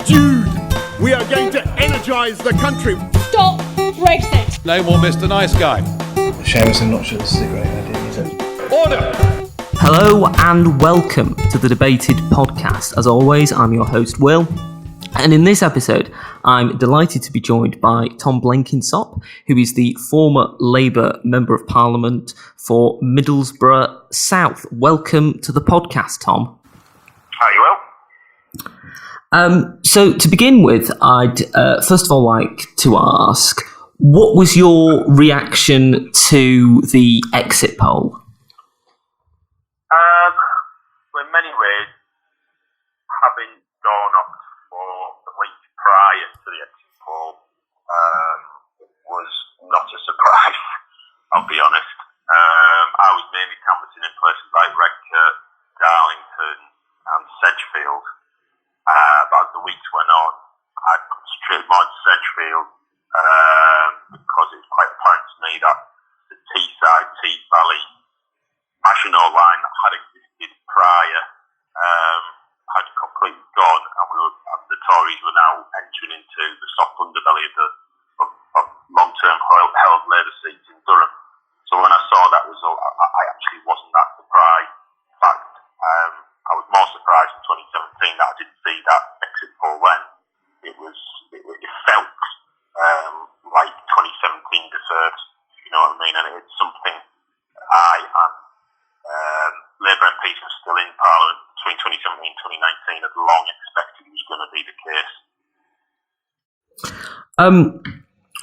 Dude, we are going to energise the country. Stop Brexit. No more Mr. Nice Guy. Seamus, I'm not sure this is a great idea, is it? Order! Hello and welcome to the Debated podcast. As always, I'm your host, Will. And in this episode, I'm delighted to be joined by Tom Blenkinsop, who is the former Labour Member of Parliament for Middlesbrough South. Welcome to the podcast, Tom. Hi, you will. So to begin with, I'd first of all like to ask, what was your reaction to the exit poll? Well, in many ways, having gone up for the week prior to the exit poll, it was not a surprise, I'll be honest. I was mainly canvassing in places like Redcar, Darlington and Sedgefield. But as the weeks went on, I concentrated more on Sedgefield because it was quite apparent to me that the Teesside, Tees Valley national line that had existed prior had completely gone, and the Tories were now entering into the soft underbelly of long-term held Labour seats in Durham. So when I saw that result, I actually wasn't that surprised. In fact, I was more surprised in 2017 that I didn't see that exit poll then. It felt like 2017 deserved, you know what I mean? And it's something I and Labour MPs who are still in Parliament between 2017 and 2019 had long expected was going to be the case.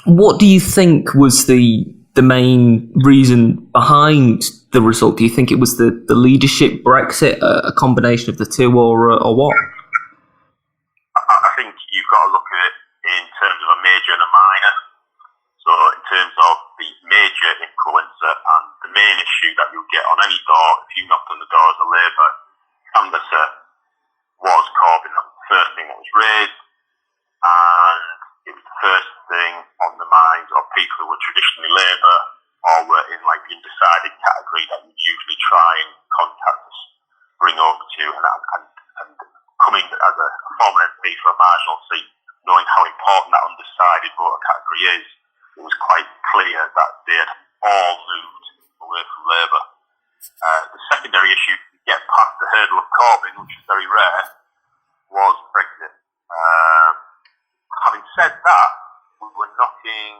What do you think was the main reason behind the result? Do you think it was the leadership Brexit, a combination of the two, or what? I think you've got to look at it in terms of a major and a minor. So in terms of the major influencer and the main issue that you'll get on any door, if you knocked on the door as a Labour canvasser, was Corbyn. That was the first thing that was raised, and it was the first thing on the minds of people who were traditionally Labour or were in like the undecided category that you usually try and contact us, bring over to you. And coming as a former MP for a marginal seat, knowing how important that undecided voter category is, it was quite clear that they had all moved away from Labour. The secondary issue to get past the hurdle of Corbyn, which is very rare, was Brexit. Having said that, we were knocking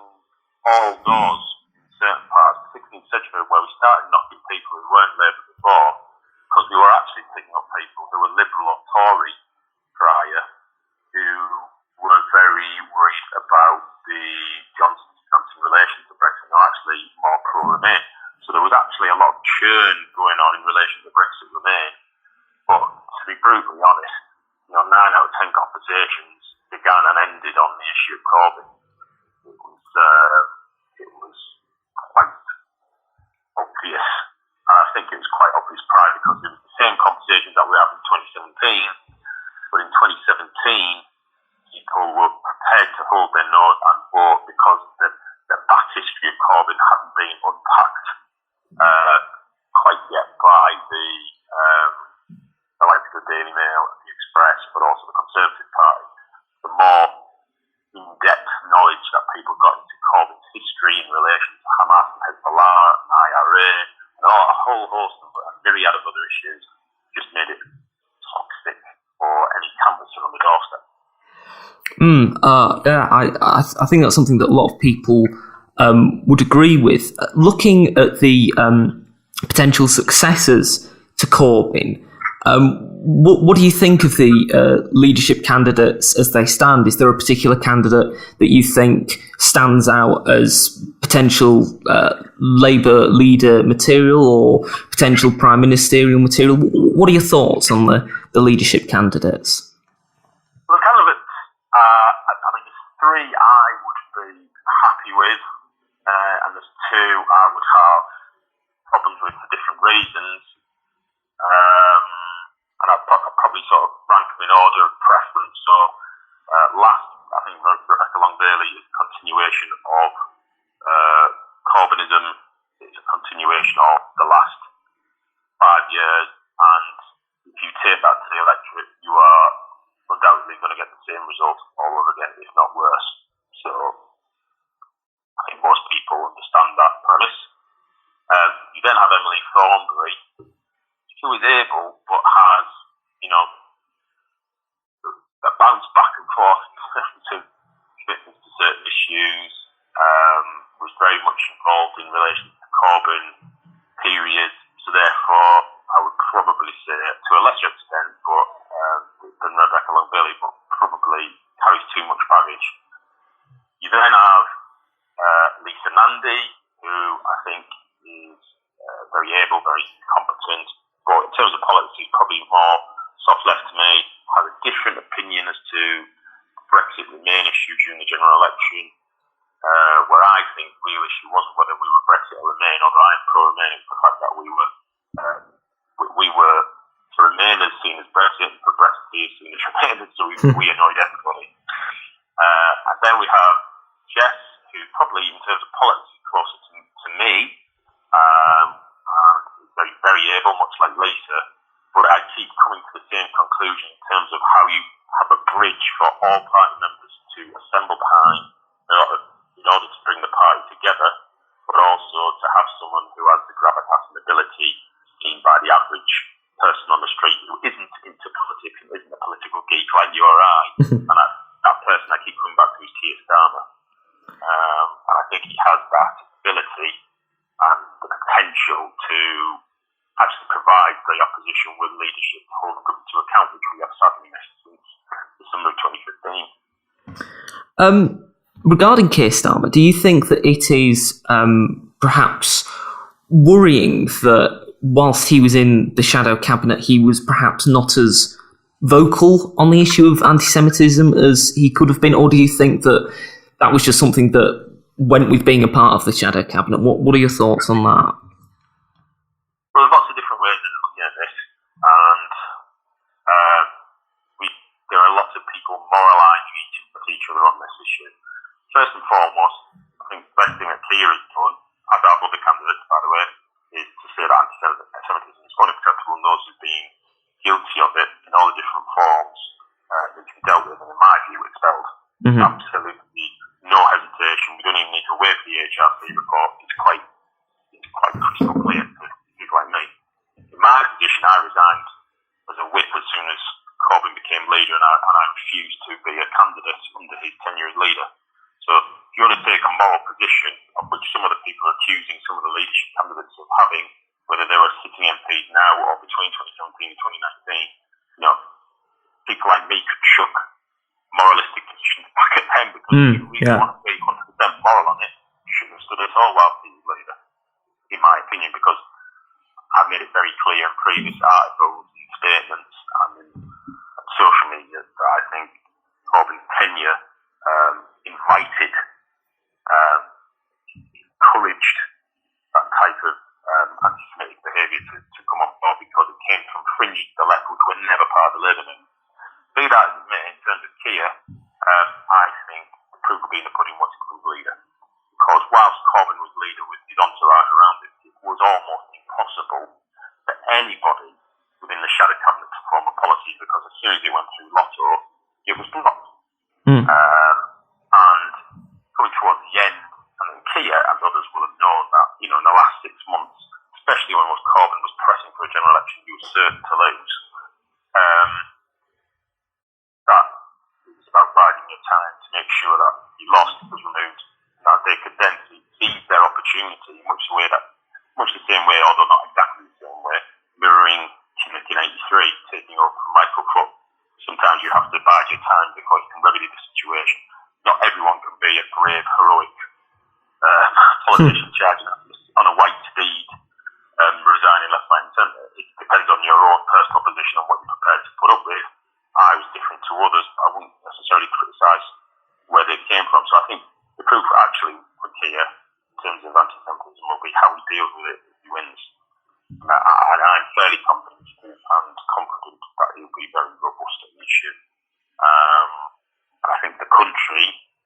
all doors in certain parts, particularly in Sedgefield, where we started knocking people who weren't Labour before, because we were actually picking up people who were Liberal or Tory prior, who were very worried about the Johnson's stance in relation to Brexit, and actually more pro-Remain. So there was actually a lot of churn going on in relation to Brexit Remain. But to be brutally honest, 9 out of 10 conversations began and ended on the issue of Corbyn. It was quite obvious. And I think it was quite obvious prior because it was the same conversations that we had in 2017, but in 2017, people were prepared to hold their nose and vote because the back history of Corbyn hadn't been unpacked quite yet by the likes of the Daily Mail and the Express, but also the Conservative Party. The more in-depth knowledge that people got into Corbyn's history in relation to Hamas and Hezbollah and IRA and a whole host of a myriad of other issues just made it toxic for any canvasser on the doorstep. I think that's something that a lot of people would agree with. Looking at the potential successors to Corbyn, what do you think of the leadership candidates as they stand? Is there a particular candidate that you think stands out as potential Labour leader material or potential prime ministerial material? What are your thoughts on the leadership candidates? Well, the candidates, there's 3 I would be happy with, and there's 2 I would have problems with for different reasons. And I'd probably sort of rank them in order of preference. So last, I think Rebecca Long-Bailey is a continuation of Corbynism. It's a continuation of the last 5 years. And if you take that to the electorate, you are undoubtedly going to get the same result result all over again, if not worse. So I think most people understand that premise. You then have Emily Thornberry, who is able but has, a bounce back and forth to commitments to certain issues, was very much involved in relation to Corbyn period. So therefore, I would probably say, to a lesser extent, than Rebecca Long-Bailey, but probably carries too much baggage. You then have Lisa Nandy, who I think is very able, very competent, but in terms of politics, is probably more soft left to me, has a different opinion as to Brexit Remain issue during the general election, where I think the real issue wasn't whether we were Brexit or Remain, although I'm pro-Remain, it's the fact that we were for Remainers seen as Brexit and for Brexiteers seen as Remainers, so we annoyed everybody. And then we have Jess, who probably in terms of politics is closer to me, and very, very able, much like Lisa, but I keep coming to the same conclusion in terms of how you have a bridge for all party members to assemble behind in order to bring the party together, but also to have someone who has the gravitas and ability seen by the average person on the street who isn't into politics and isn't a political geek like you or I. And that person I keep coming back to is Keir Starmer. And I think he has that ability and the potential to actually provide the opposition with leadership to hold the government to account, which we have sadly missed since December of 2015. Regarding Keir Starmer, do you think that it is perhaps worrying that whilst he was in the shadow cabinet, he was perhaps not as vocal on the issue of anti-Semitism as he could have been? Or do you think that that was just something that went with being a part of the shadow cabinet? What are your thoughts on that? Well, there's lots of different ways of looking at this, and there are lots of people moralising each other on this issue. First and foremost, I think the best thing that Keir has done, as have other candidates, by the way, is to say that anti-Semitism is unacceptable and those who've been guilty of it in all the different forms need to be dealt with, and in my view, expelled. Absolutely no hesitation. We don't even need to wait for the HRC report. It's quite crystal clear to people like me. In my position, I resigned as a whip as soon as Corbyn became leader, and I refused to be a candidate under his tenure as leader. So if you want to take a moral position, of which some of the people are accusing some of the leadership candidates of having, whether they were sitting MPs now or between 2017 and 2019, people like me could chuck moralistic positions back at them because if you really want to be 100% moral on it, you shouldn't have stood at all while he was leader, in my opinion, because I've made it very clear in previous articles and statements and in social media that I think Corbyn's tenure invited, encouraged that type of anti-Semitic behaviour to come on board because it came from fringes to the left, which were never part of the Labour movement. Be that as it may, in terms of Keir, I think the proof will be in the pudding once he becomes leader. Because whilst Corbyn was leader with his entourage around him, it was almost impossible for anybody within the shadow cabinet to form a policy because as soon as it went through Lotto, it was blocked. And coming towards the end, and then Keir and others will have known that, in the last 6 months, especially when Corbyn was pressing for a general election he was certain to lose, that it was about biding your time to make sure that he lost, was removed, that they could then seize their opportunity in much the same way, although not exactly the same way, mirroring Timothy in 83, taking over from Michael Foot. Sometimes you have to bide your time before you can remedy the situation. Not everyone can be a brave, heroic politician charging on a white steed, resigning left, right and centre. It depends on your own personal position and what you're prepared to put up with. I was different to others. I wouldn't necessarily criticise where they came from. So I think the proof actually for Keir in terms of anti-Semitism will be how he deals with it if he wins. And I'm fairly confident and confident that he'll be very robust at the issue. And I think the country,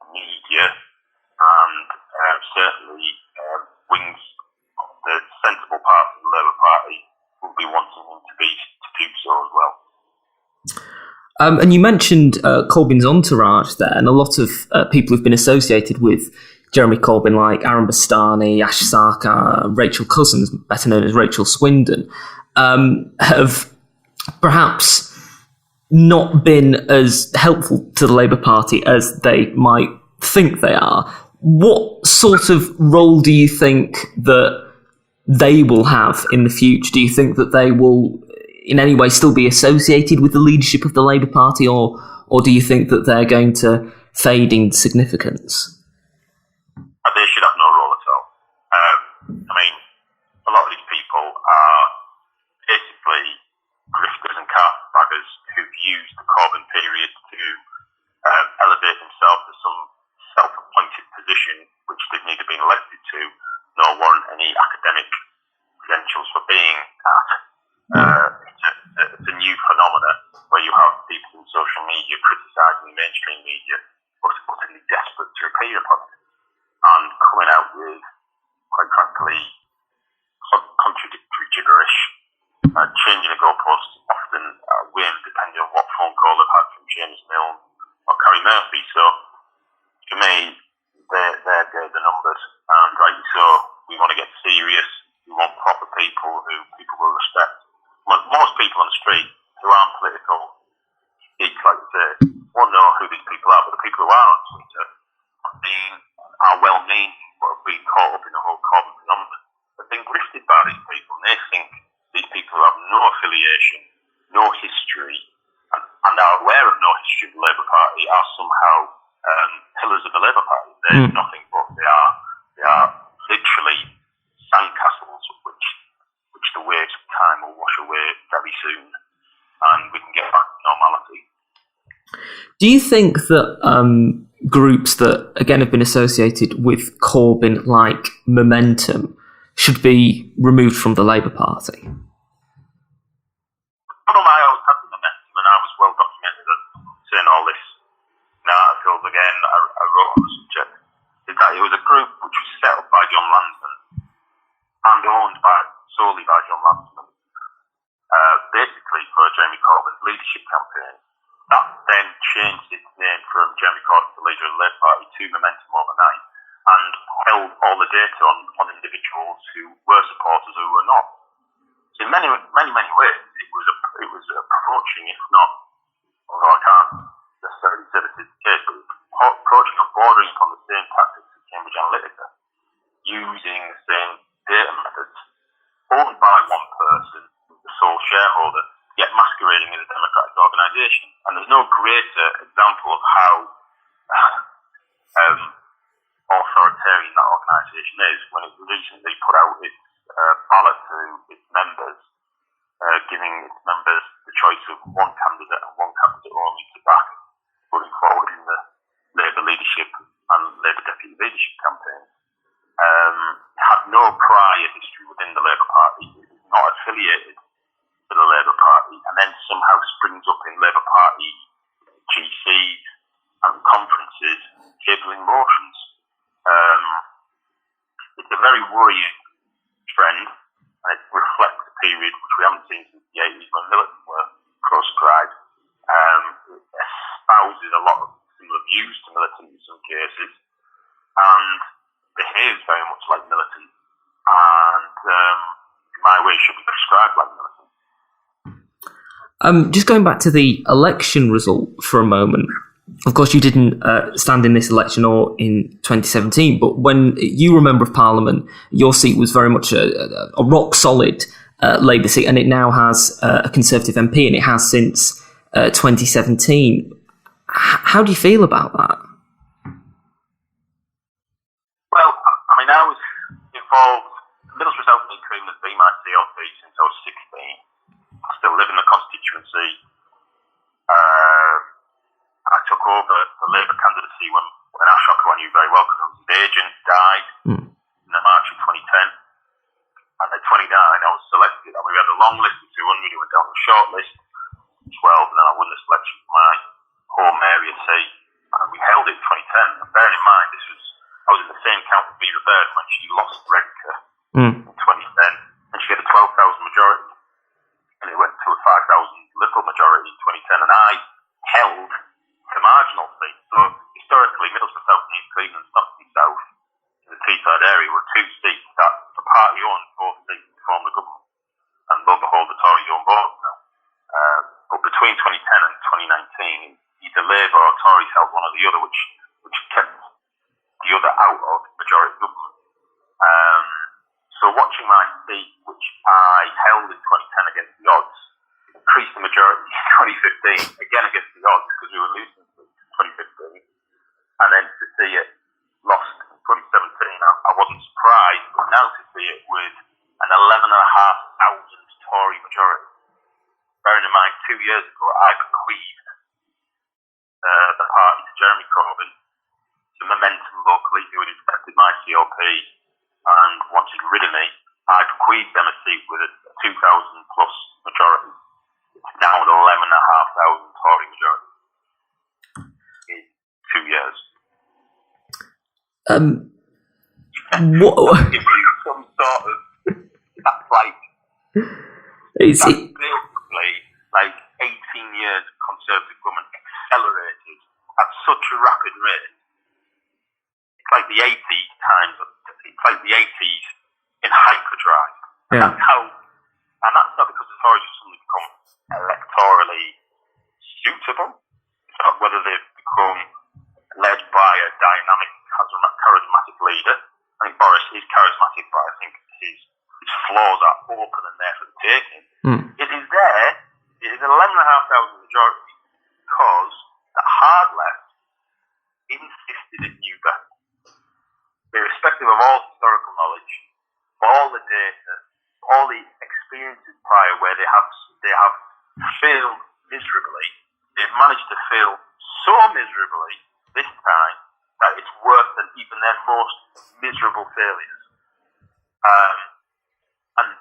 media, and certainly wings of the sensible part of the Labour Party will be wanting him to do so as well. And you mentioned Corbyn's entourage there, and a lot of people who've been associated with Jeremy Corbyn, like Aaron Bastani, Ash Sarkar, Rachel Cousins, better known as Rachel Swindon, have perhaps not been as helpful to the Labour Party as they might think they are. What sort of role do you think that they will have in the future? Do you think that they will in any way still be associated with the leadership of the Labour Party, or do you think that they're going to fade in significance? They should have no role at all. I mean, a lot of these people are basically grifters and carpetbaggers who've used the Corbyn period to elevate themselves to some self-appointed position which they've neither been elected to nor warrant any academic credentials for being at. It's a new phenomenon where you have people in social media criticising the mainstream media, but utterly desperate to appear upon it, and coming out with, quite frankly, contradictory gibberish, changing the goalposts often at whim, depending on what phone call they've had from James Milne or Carrie Murphy. So, for me, they're the numbers, and rightly so. We want to get serious. We want proper people who people will respect. Most people on the street who aren't political geeks, like you say, won't know who these people are, but the people who are on Twitter are well-meaning, but have been caught up in the whole Corbyn phenomenon. They've been grifted by these people, and they think these people have no affiliation, no history, and are aware of no history of the Labour Party, are somehow pillars of the Labour Party. They're nothing but they are literally sandcastles which the waves of time will wash away very soon, and we can get back to normality. Do you think that groups that, again, have been associated with Corbyn, like Momentum, should be removed from the Labour Party? I always had the Momentum, and I was well documented as saying all this in articles. Again, I wrote on the subject, is that it was a group which was set up by John Lansman and owned solely by John Lansman, basically for Jeremy Corbyn's leadership campaign. That then changed its name from Jeremy Corbyn, the leader of the Labour Party, to Momentum overnight, and held all the data on individuals who were supporters who were not. So in many ways, it was approaching, if not, although I can't necessarily say this is the case, but approaching or bordering upon the same tactics as Cambridge Analytica, using the same data methods, owned by one person, the sole shareholder, yet masquerading as a democratic organisation. And there's no greater example of how authoritarian that organisation is when it recently put out its ballot to its members, giving its members the choice of one candidate and one candidate only to back, putting forward in the Labour leadership and Labour deputy leadership campaign. Had no prior history within the Labour Party, is not affiliated to the Labour Party, and then somehow springs up in Labour Party GCs and conferences, cabling motions. It's a very worrying trend, and it reflects a period which we haven't seen since the 80s when militants were proscribed. It espouses a lot of similar views to militant in some cases, and behaves very much like militant, and in my way should be prescribed like militant. Just going back to the election result for a moment. Of course, you didn't stand in this election or in 2017, but when you were a Member of Parliament, your seat was very much a rock-solid Labour seat, and it now has a Conservative MP, and it has since 2017. How do you feel about that? Well, I mean, I was involved. Middlesbrough South Cream has been my CLP since I was 16. I still live in the constituency. I took over the Labour candidacy when Ashok, who I knew very well because his agent, died in the March of 2010. And at 29, I was selected. And we had a long list of 200. It went down to a short list, 12, and then I won the selection for my home area seat. And we held it in 2010. And bearing in mind, I was in the same camp with Vera Bird when she lost Redcar in 2010. And she had a 12,000 majority. And it went to a 5,000 Liberal majority in 2010. And I held the marginal seats. So historically, Middlesbrough South and East Cleveland, Stockton South, in the Teesside area, were two seats that the party owned both seats to form the government, and lo and behold, the Tories own both now. But between 2010 and 2019, either Labour or Tories held one or the other, which kept the other out of majority government. So watching my seat, which I held in 2010 against the odds, increased the majority in 2015, again against the odds because we were losing in 2015, and then to see it lost in 2017, I wasn't surprised, but now to see it with an 11,500 Tory majority. Bearing in mind, 2 years ago, I bequeathed the party to Jeremy Corbyn, to Momentum locally, who had accepted my COP and wanted rid of me. I bequeathed them a seat with a 2,000 plus majority. It's now an 11,500 Tory majority in 2 years. What? Give you some sort of, that's like, Is that's it? basically like 18 years of Conservative government accelerated at such a rapid rate. It's like the 80s times, it's like the 80s in hyperdrive. Yeah. That's how, and that's not because the Tories have suddenly become electorally suitable. It's not whether they've become led by a dynamic, charismatic leader. I think Boris is charismatic, but I think his flaws are open and there for the taking. It is there, it is an 11,500 majority because the hard left insisted it knew better. Irrespective of all historical knowledge, all the data, all the experiences prior where they have failed miserably, they've managed to fail so miserably this time that it's worse than even their most miserable failures. And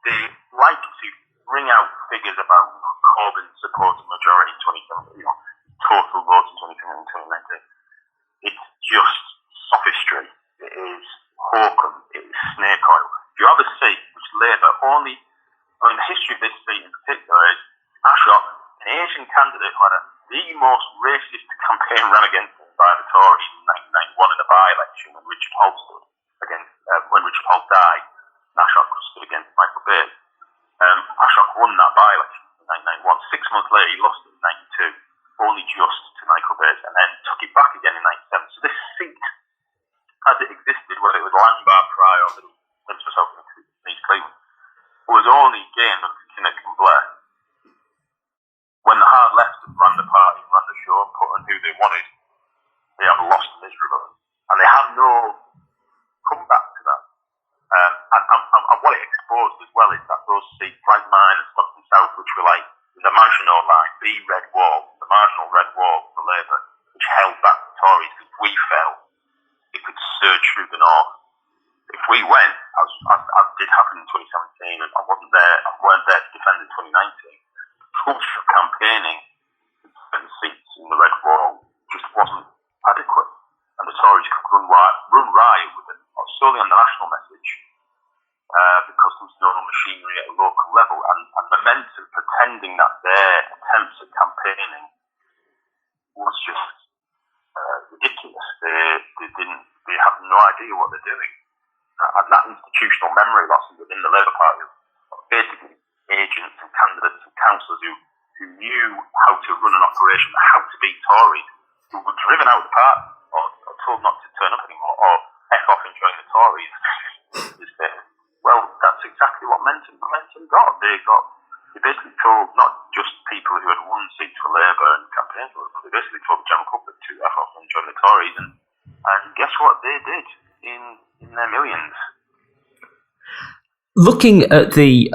they like to bring out figures about Corbyn's supporting majority in 2017, total votes in 2017 and 2019. It's just sophistry. It is hokum. It is snake oil. If you have a seat which Labour only, the history of this seat in particular is Ashok, an Asian candidate who had the most racist campaign ran against him by the Tories in 1991 in a by-election when Richard Holt stood against, when Richard Holt died, and Ashok stood against Michael Baird. Ashok won that by-election in 1991. 6 months later, he lost it in 92, only just to Michael Baird, and then took it back again in 97. So this seat, as it existed, whether it was Langbar, Pryor, or Middlesbrough South and East Cleveland, was only gained under Kinnock and Blair. When the hard left had run the party, ran the show, and put on who they wanted, they have lost miserably. And they have no comeback to that. And what it exposed as well is that those seats, like mine and Stockton South, which were like the Maginot Line, the red wall, the marginal red wall for Labour, which held back the Tories, if we fell, it could surge through the north. If we went, as did happen in 2017, and I weren't there to defend in 2019, the culture of campaigning and seats in the red wall just wasn't adequate. And the Tories could run riot with it, solely on the national message, because there's no machinery at a local level, and Momentum pretending that their attempts at campaigning was just ridiculous. They have no idea what they're doing. And that institutional memory loss within the Labour Party of basically agents and candidates and councillors who knew how to run an operation, how to beat Tories, who were driven out of the party or told not to turn up anymore, or F off and join the Tories. Well, that's exactly what Momentum got. They basically told not just people who had won seats for Labour and campaigns, but they basically told the general public to F off and join the Tories. And guess what they did in their millions? Looking at the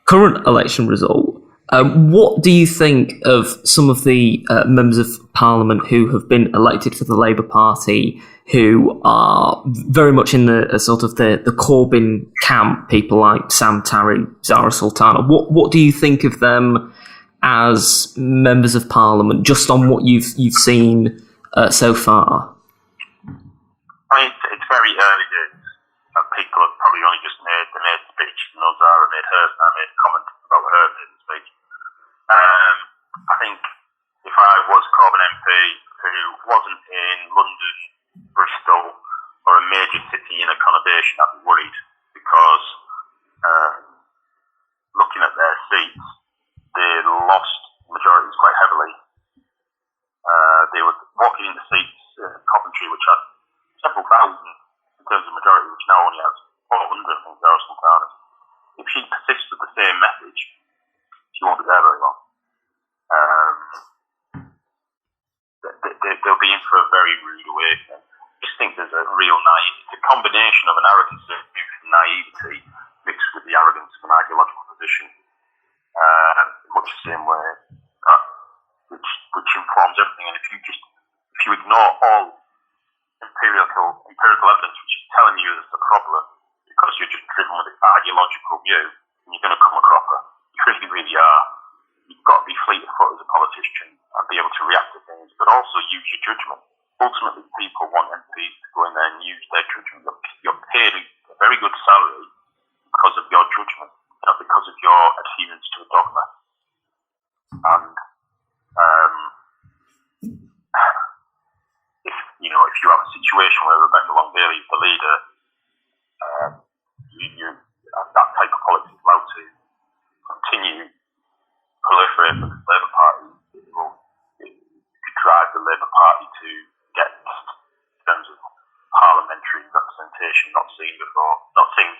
current election result, what do you think of some of the members of Parliament who have been elected for the Labour Party, who are very much in the sort of the Corbyn camp? People like Sam Tarry, Zara Sultana. What do you think of them as members of Parliament, just on what you've seen so far? I mean, it's very early days, and people have probably only just made the speech. Zara made hers, and I made a comment about her in the speech. I think if I was a Corbyn MP who wasn't in London, Bristol, or a major city in a conurbation, I'd be worried because looking at their seats, they lost majorities quite heavily. They were walking into seats in Coventry, which had several thousand in terms of majority, which now only has 400, I think there are some towns. If she persists with the same message, she won't be there very long. They'll be in for a very rude awakening. I just think there's a real naivety, a combination of an arrogance of youth and naivety mixed with the arrogance of an ideological position, much the same way, which informs everything. And if you ignore all empirical evidence which is telling you there's a problem because you're just driven with an ideological view, and you're going to come a cropper. You really, really are. You've got to be fleet of foot as a politician and be able to react to things, but also use your judgment. Ultimately, people want MPs to go in there and use their judgment. You're paid a very good salary because of your judgment, not because of your adherence to a dogma. And if you have a situation where Rebecca Long-Bailey is the leader, that type of politics is allowed to continue proliferate with the Labour Party. It could drive the Labour Party to get, in terms of parliamentary representation, not seen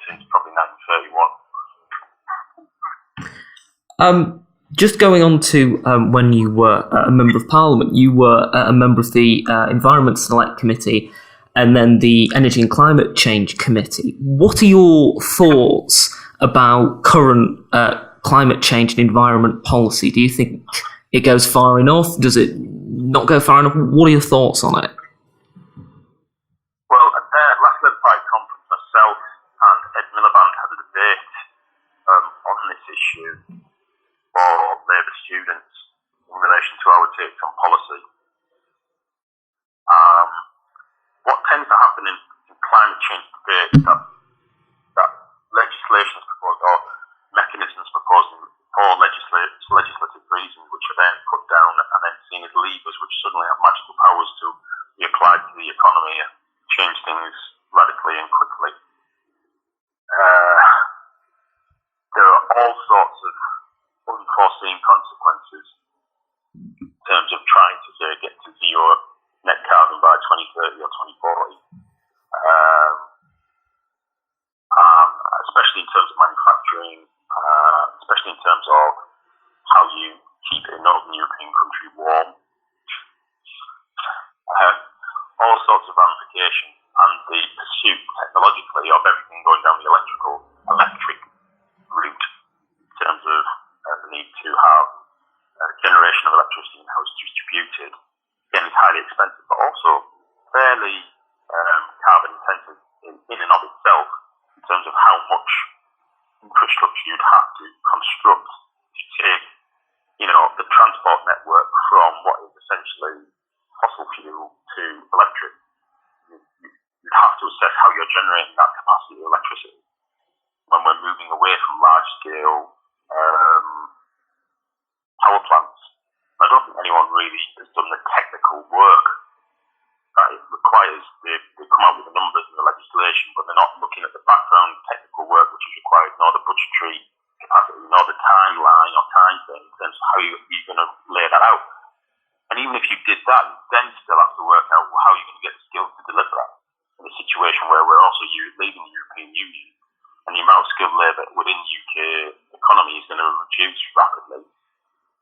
since probably 1931. Just going on to when you were a Member of Parliament, you were a member of the Environment Select Committee and then the Energy and Climate Change Committee. What are your thoughts about current climate change and environment policy? Do you think it goes far enough? Does it not go far enough? What are your thoughts on it? Well, at the last Labour Party conference, myself and Ed Miliband had a debate on this issue for Labour students in relation to our takes on policy. What tends to happen in climate change debate is that legislation is proposed or mechanisms proposed for legislative reasons, which are then put down and then seen as levers which suddenly have magical powers to be applied to the economy and change things radically and quickly. There are all sorts of unforeseen consequences in terms of trying to get to zero net carbon by 2030 or 2040, especially in terms of manufacturing, especially in terms of how you keep a northern European country warm. All sorts of ramifications, and the pursuit technologically of everything going down the electric route in terms of the need to have generation of electricity and how it's distributed. Again, it's highly expensive, but also fairly carbon intensive in and of itself in terms of how much infrastructure you'd have to construct to take, the transport network from what is essentially fossil fuel to electric. You'd have to assess how you're generating that capacity of electricity when we're moving away from large-scale power plants. I don't think anyone really has done the technical work that it requires. They come out with the numbers and the legislation, but they're not looking at the background technical work which is required, nor the budgetary capacity, nor the timeline or time frame in terms of how you're going to lay that out. And even if you did that, you then still have to work out how you're going to get the skills to deliver that in a situation where we're also leaving the European Union and the amount of skilled labour within the UK economy is going to reduce rapidly.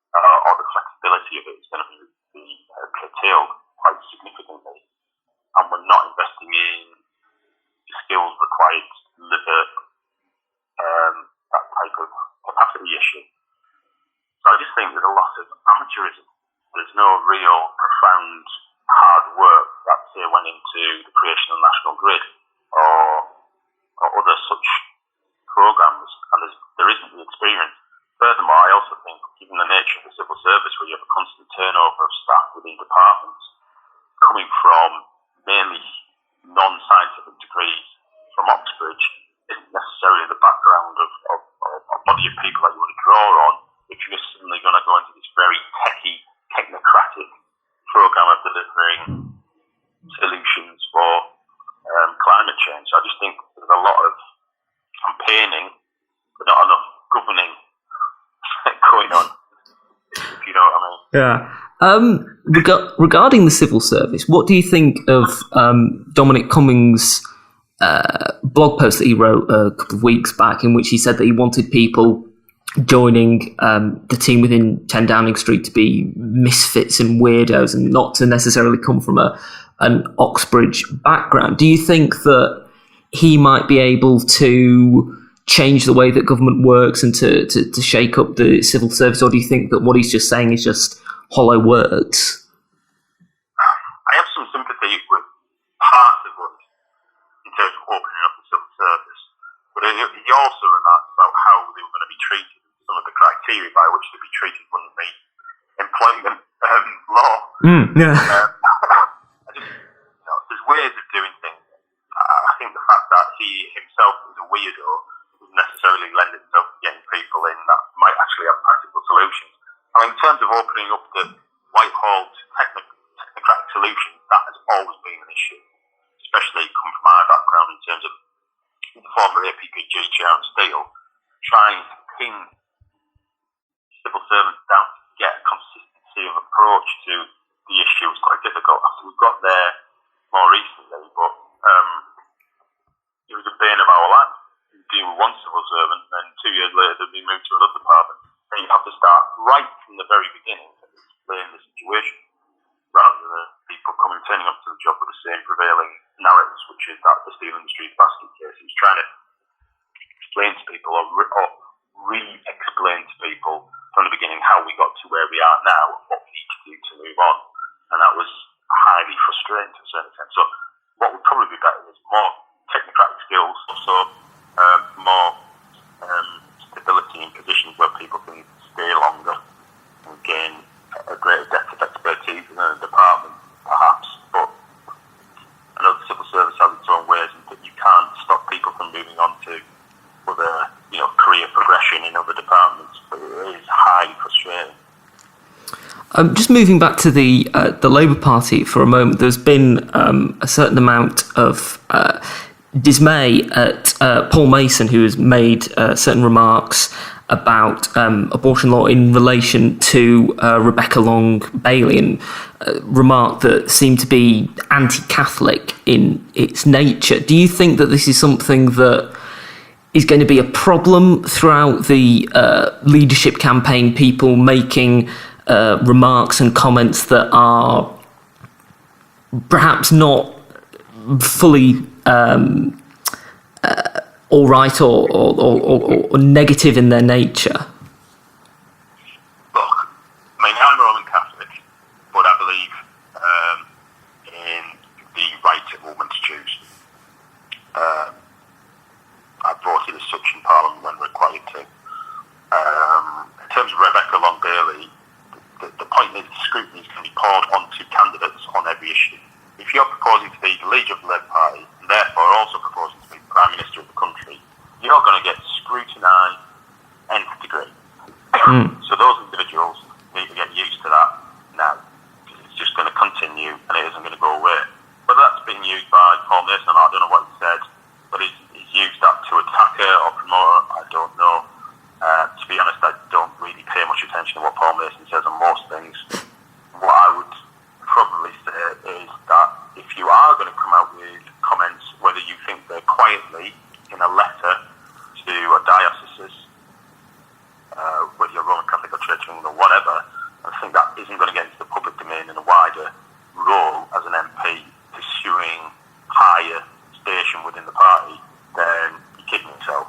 Or the flexibility of it is going to be curtailed quite significantly. And we're not investing in the skills required to deliver that type of capacity issue. So I just think there's a lot of amateurism. There's no real profound hard work that, say, went into the creation of the national grid or other such programs, and there isn't the experience. Furthermore, I also think, given the nature of the civil service, where you have a constant turnover of staff within departments, coming from mainly non-scientific degrees from Oxbridge, isn't necessarily the background of a body of people that you want to draw on if you're suddenly going to go into this very technocratic Yeah. Regarding the civil service, what do you think of Dominic Cummings' blog post that he wrote a couple of weeks back, in which he said that he wanted people joining the team within 10 Downing Street to be misfits and weirdos and not to necessarily come from an Oxbridge background? Do you think that he might be able to change the way that government works and to shake up the civil service, or do you think that what he's just saying is just hollow words? I have some sympathy with part of what, in terms of opening up the civil service, but he also remarked about how they were going to be treated, some of the criteria by which they'd be treated under the employment law. Yeah. I just, there's ways of doing things. I think the fact that he himself is a weirdo doesn't necessarily lend itself to getting people in that might actually have practical solutions. I mean, in terms of opening up the Whitehall to technocratic solutions, that has always been an issue, especially coming from my background in terms of the former APPG chair and Steele, trying to pin civil servants down to get a consistency of approach to the issue was quite difficult. After we got there more recently, but it was a bane of our life. You deal with one civil servant, and then 2 years later they'd be moved to another department. And you have to start right from the very beginning to explain the situation, rather than people turning up to the job with the same prevailing narratives, which is that the steel industry basket case. He's trying to explain to people or re-explain to people from the beginning how we got to where we are now and what we need to do to move on. And that was highly frustrating to a certain extent. So what would probably be better is more technocratic skills, also more stability in positions where people can stay longer and gain a greater depth of expertise in a department, perhaps. But I know the civil service has its own ways, and that you can't stop people from moving on to other, career progression in other departments. But it is highly frustrating. Just moving back to the Labour Party for a moment, there's been a certain amount of dismay at Paul Mason, who has made certain remarks about abortion law in relation to Rebecca Long Bailey, and remark that seemed to be anti-Catholic in its nature. Do you think that this is something that is going to be a problem throughout the leadership campaign, people making remarks and comments that are perhaps not fully all right or negative in their nature? Look, I mean, I'm a Roman Catholic, but I believe in the right of women to choose. I voted as such in Parliament when required to. In terms of Rebecca Long Bailey, the point is scrutiny is going to be poured onto candidates on every issue. If you're proposing to be the leader of the Labour Party, and therefore also proposing to be the Prime Minister of the country, you're going to get scrutinised nth degree. So those individuals need to get used to that now, because it's just going to continue and it isn't going to go away. Whether that's being used by Paul Mason, I don't know what he said, but he's used that to attack her or promote her, I don't know. To be honest, I don't really pay much attention to what Paul Mason says on most things. What I would probably say is that if you are going to come out with comments, whether you think they're quietly in a letter to a diocese, whether you're Roman Catholic or Church of England or whatever, I think that isn't going to get into the public domain in a wider role as an MP pursuing higher station within the party, then you're kidding yourself.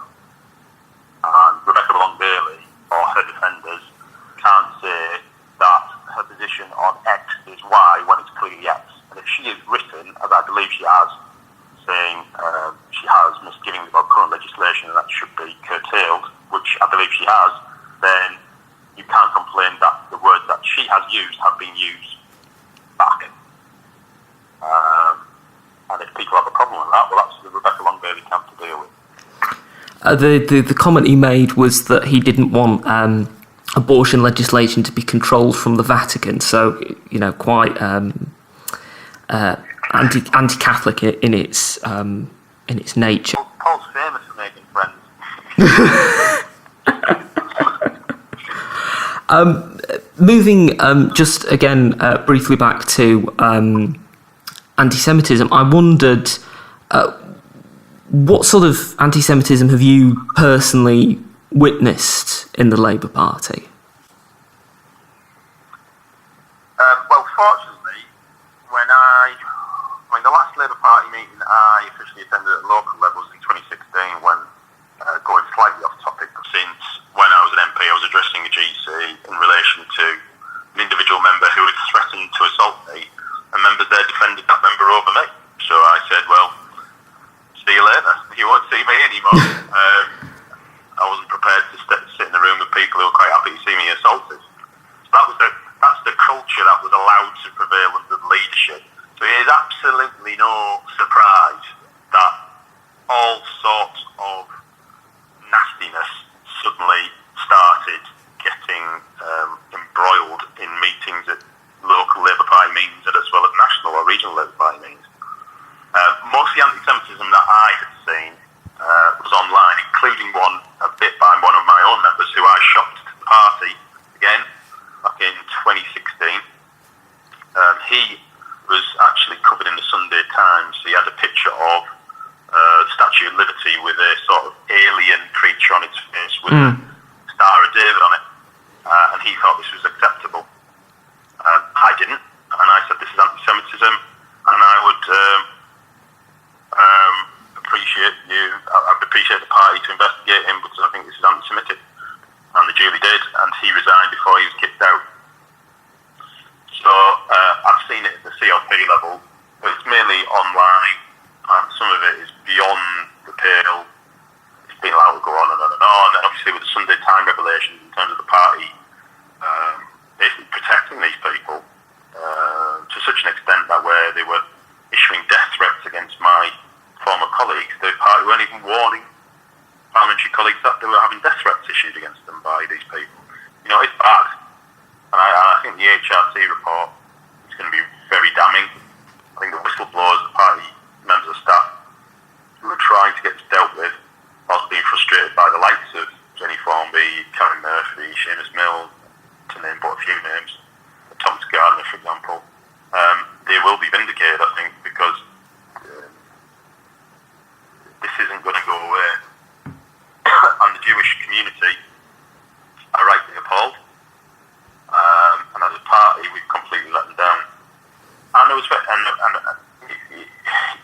And Rebecca Long Bailey or her defenders can't say that her position on X is Y when it's clearly X. And if she is written, as I believe she has, saying she has misgivings about current legislation and that should be curtailed, which I believe she has, then you can't complain that the words that she has used have been used back. And if people have a problem with that, well, that's the Rebecca Long Bailey camp to deal with. The comment he made was that he didn't want abortion legislation to be controlled from the Vatican, so quite anti-Catholic in its nature. Paul's famous for making friends. Moving just again briefly back to anti-Semitism, I wondered what sort of anti-Semitism have you personally witnessed in the Labour Party? Well, fortunately, when the last Labour Party meeting I officially attended at local levels in 2016, when going slightly off topic, since when I was an MP, I was addressing a GC in relation to an individual member who had threatened to assault me, and members there defended that member over me. So I said, well, see you later. You won't see me anymore. I wasn't prepared to sit in a room with people who were quite happy to see me assaulted. So that's the culture that was allowed to prevail under the leadership. So it is absolutely no surprise that all sorts of nastiness suddenly started getting embroiled in meetings at local Labour Party meetings as well as national or regional Labour Party meetings. Most of the anti-Semitism that I had seen was online, including one a bit by one of my own members who I shocked to the party again back in 2016. He was actually covered in the Sunday Times. He had a picture of the Statue of Liberty with a sort of alien creature on its face with a Star of David on it, and he thought this was acceptable. I didn't, and I said this is anti-Semitism, and I would appreciate the party to investigate him because I think this is anti-Semitic, and they duly did, and he resigned before he was kicked out. So I've seen it at the CLP level, but it's mainly online, and some of it is beyond the pale. It's been allowed to go on and on and on, and obviously with the Sunday Times revelations in terms of the party basically protecting these people to such an extent that where they were issuing death threats against my former colleagues, the party weren't even warning parliamentary colleagues that they were having death threats issued against them by these people. You know, it's bad. And I think the HRC report is going to be very damning. I think the whistleblowers, the party members of staff who are trying to get this dealt with, whilst being frustrated by the likes of Jenny Formby, Karen Murphy, Seamus Mills, to name but a few names, Thomas Gardner, for example, they will be vindicated, I think, because this isn't going to go away. And the Jewish community are rightly appalled. And as a party, we've completely let them down. And it was,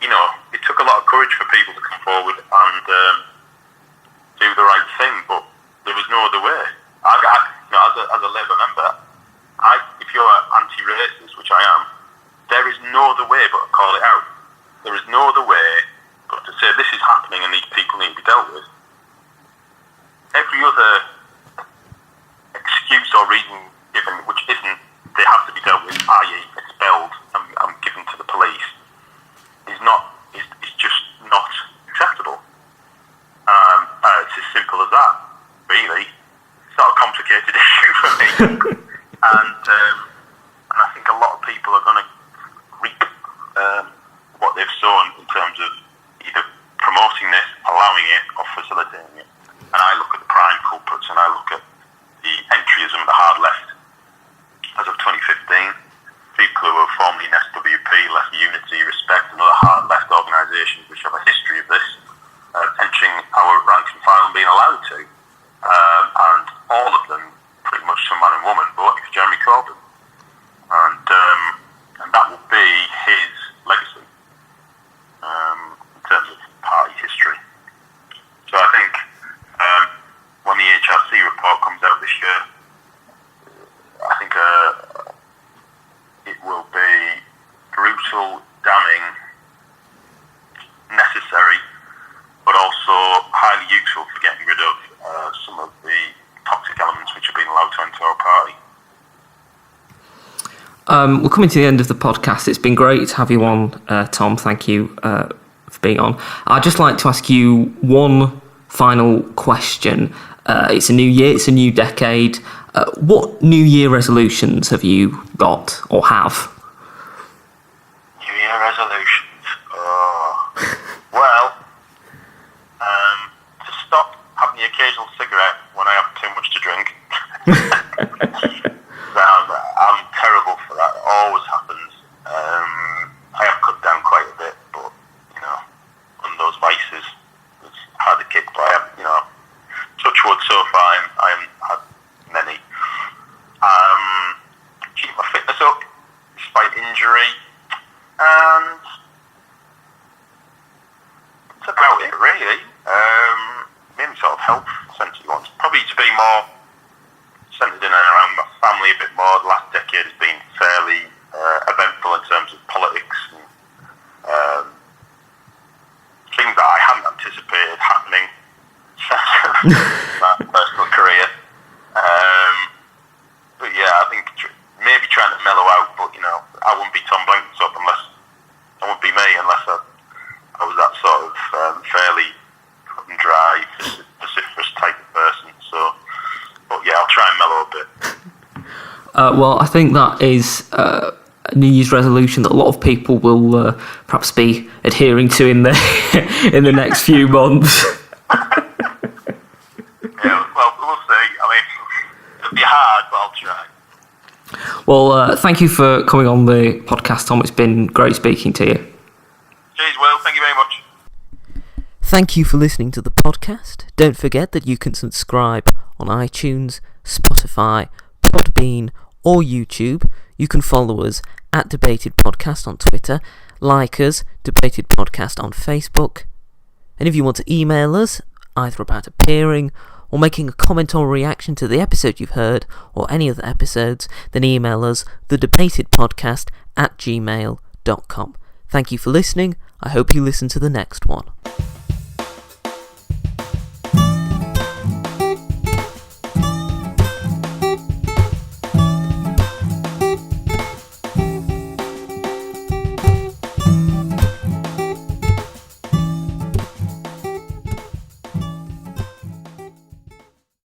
you know, it took a lot of courage for people to come forward and do the right thing, but there was no other way. As a Labour member, if you're anti-racist, which I am, there is no other way but to call it out. There is no other way but to say this is happening and these people need to be dealt with. Every other excuse or reason given, which isn't they have to be dealt with, i.e. expelled and given to the police, is just not acceptable. It's as simple as that, really. It's not a complicated issue for me. And I think a lot of people are going to reap what they've sown in terms of either promoting this, allowing it, or facilitating it. And I look at the prime culprits, and I look at the entryism of the hard left as of 2015. People who were formerly in SWP, Left Unity, Respect, and other hard left organisations which have a history of this, entering our ranks and file and being allowed to. And all of them, pretty much some man and woman, voting for Jeremy Corbyn. And that will be his legacy in terms of party history. So I think when the HRC report comes out this year, I think it will be brutal, damning, necessary, but also highly useful for getting rid of some of the toxic elements which have been allowed to enter our party. We're coming to the end of the podcast. It's been great to have you on, Tom. Thank you for being on. I'd just like to ask you one final question. It's a new year, it's a new decade. What New Year resolutions have you got or have? New Year resolutions? Well, to stop having the occasional cigarette when I have too much to drink. That injury, and that's about it, really. Maybe sort of health-centred ones. Probably to be more centred in and around my family a bit more. The last decade has been fairly eventful in terms of politics and things that I hadn't anticipated happening in my personal career. But yeah, I think maybe trying to mellow out, but I wouldn't be Tom Blenkinsop I wouldn't be me unless I was that sort of fairly cut and dry, vociferous type of person. So, but yeah, I'll try and mellow a bit. Well, I think that is a New Year's resolution that a lot of people will perhaps be adhering to in the next few months. Yeah, well, we'll see. I mean, it'll be hard, but I'll try. Well, thank you for coming on the podcast, Tom. It's been great speaking to you. Cheers, Will. Thank you very much. Thank you for listening to the podcast. Don't forget that you can subscribe on iTunes, Spotify, Podbean, or YouTube. You can follow us at Debated Podcast on Twitter, like us, Debated Podcast on Facebook. And if you want to email us, either about appearing or making a comment or reaction to the episode you've heard or any other episodes, then email us thedebatedpodcast@gmail.com. Thank you for listening. I hope you listen to the next one.